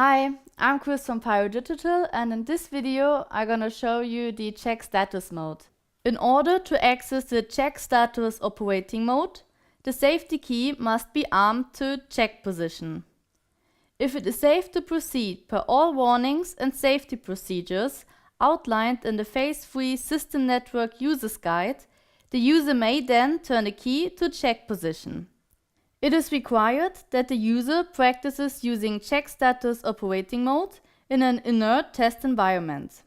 Hi, I'm Chris from Pyrodigital, and in this video I'm gonna show you the check status mode. In order to access the check status operating mode, the safety key must be armed to check position. If it is safe to proceed per all warnings and safety procedures outlined in the Phase 3 System Network Users Guide, the user may then turn the key to check position. It is required that the user practices using check status operating mode in an inert test environment.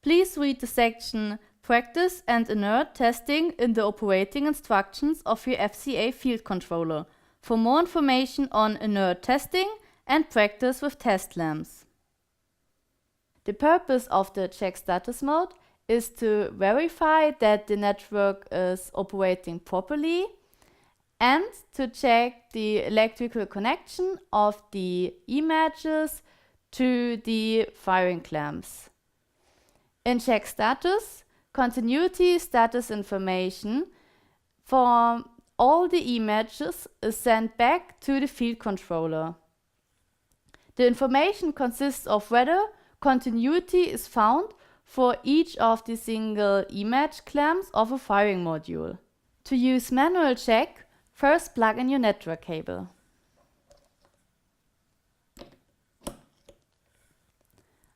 Please read the section Practice and Inert Testing in the operating instructions of your FCA field controller for more information on inert testing and practice with test lamps. The purpose of the check status mode is to verify that the network is operating properly and to check the electrical connection of the images to the firing clamps. In check status, continuity status information for all the images is sent back to the field controller. The information consists of whether continuity is found for each of the single image clamps of a firing module. To use manual check, first plug in your network cable.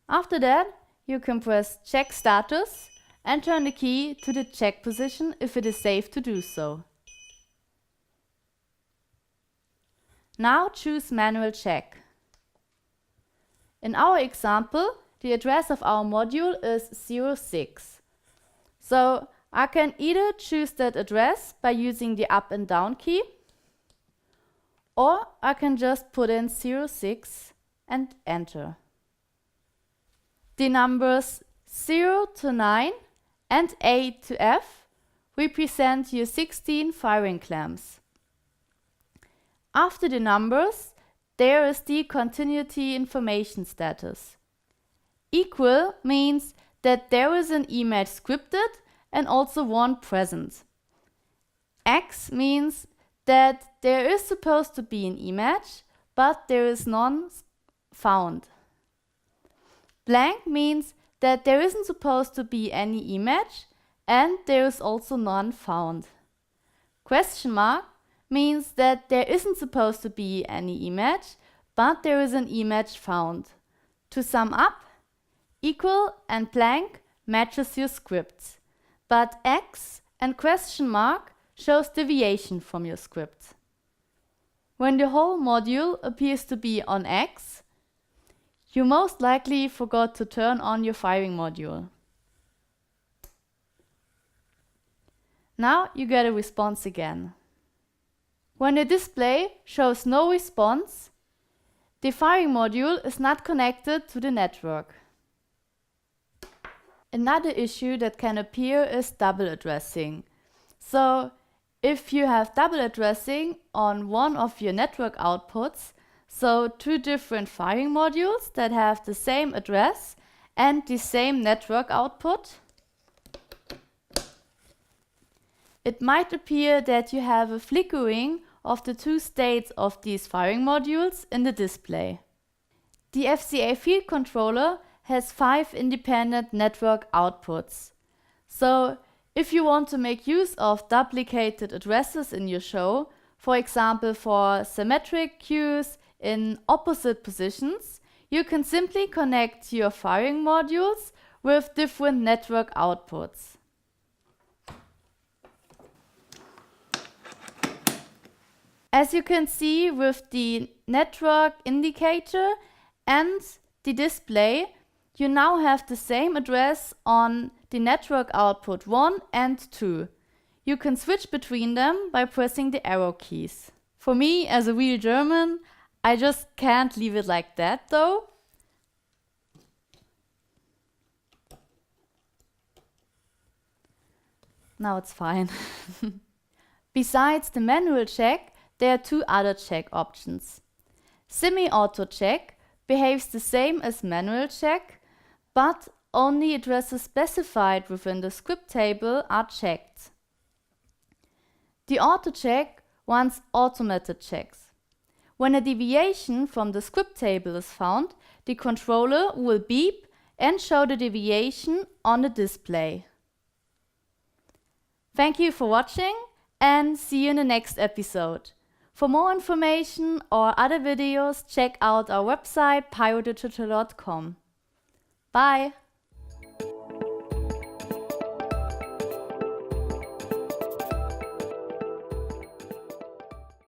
After that, you can press check status and turn the key to the check position if it is safe to do so. Now choose manual check. In our example, the address of our module is 06. So I can either choose that address by using the up and down key, or I can just put in 06 and enter. The numbers 0 to 9 and A to F represent your 16 firing clamps. After the numbers, there is the continuity information status. Equal means that there is an image scripted and also one present. X means that there is supposed to be an image, but there is none found. Blank means that there isn't supposed to be any image and there is also none found. Question mark means that there isn't supposed to be any image, but there is an image found. To sum up, equal and blank matches your script, but X and question mark shows deviation from your script. When the whole module appears to be on X, you most likely forgot to turn on your firing module. Now you get a response again. When the display shows no response, the firing module is not connected to the network. Another issue that can appear is double addressing. So if you have double addressing on one of your network outputs, so two different firing modules that have the same address and the same network output, it might appear that you have a flickering of the two states of these firing modules in the display. The FCA field controller has 5 independent network outputs. So if you want to make use of duplicated addresses in your show, for example for symmetric queues in opposite positions, you can simply connect your firing modules with different network outputs. As you can see with the network indicator and the display, you now have the same address on the network output 1 and 2. You can switch between them by pressing the arrow keys. For me, as a real German, I just can't leave it like that though. Now it's fine. Besides the manual check, there are 2 other check options. Semi-auto check behaves the same as manual check, but only addresses specified within the script table are checked. The auto check runs automated checks. When a deviation from the script table is found, the controller will beep and show the deviation on the display. Thank you for watching and see you in the next episode. For more information or other videos, check out our website pyrodigital.com. Bye!